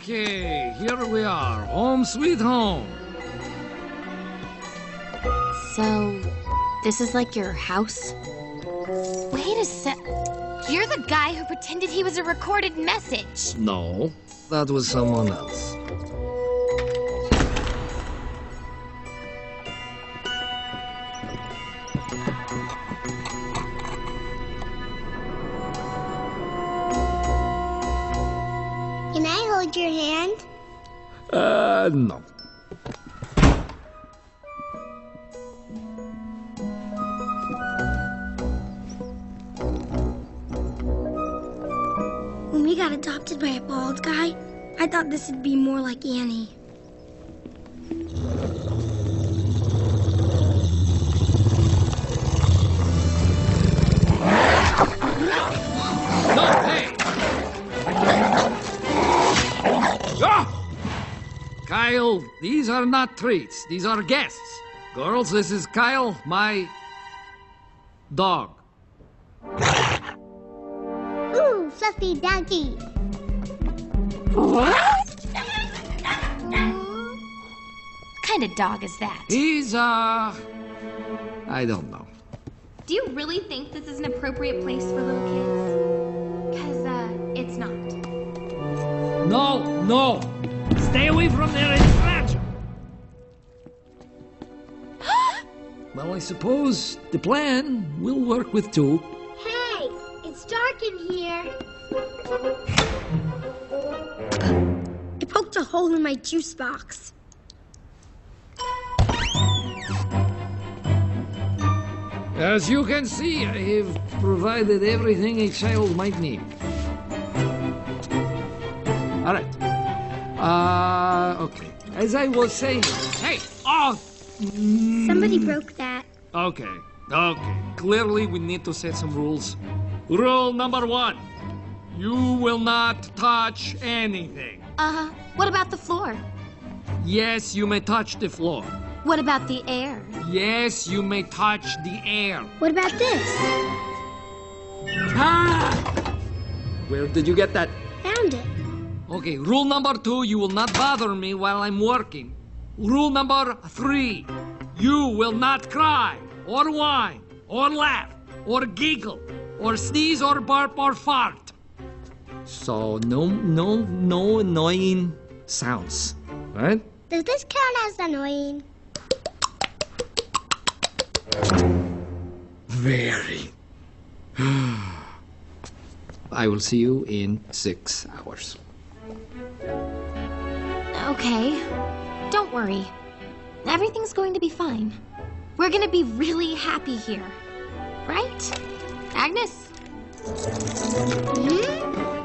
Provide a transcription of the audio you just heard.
Okay, here we are. Home sweet home. So, this is like your house? Wait a sec. You're the guy who pretended he was a recorded message. No, that was someone else. Can I hold your hand? No. When we got adopted by a bald guy, I thought this would be more like Annie. No, hey! Ah! Kyle, these are not treats. These are guests. Girls, this is Kyle, my dog. Ooh, fluffy doggy. What kind of dog is that? He's, I don't know. Do you really think this is an appropriate place for little kids? Because, it's not. No! Stay away from there and scratch! Well, I suppose the plan will work with two. Hey, it's dark in here. I poked a hole in my juice box. As you can see, I have provided everything a child might need. All right. Okay. As I was saying... Hey! Oh! Somebody broke that. Okay. Clearly, we need to set some rules. Rule number 1. You will not touch anything. What about the floor? Yes, you may touch the floor. What about the air? Yes, you may touch the air. What about this? Ah! Where did you get that? Found it. Okay, rule number 2, you will not bother me while I'm working. Rule number 3, you will not cry, or whine, or laugh, or giggle, or sneeze, or burp, or fart. So, no annoying sounds, right? Does this count as annoying? Very. I will see you in 6 hours. Okay. Don't worry. Everything's going to be fine. We're gonna be really happy here. Right? Agnes? Hmm?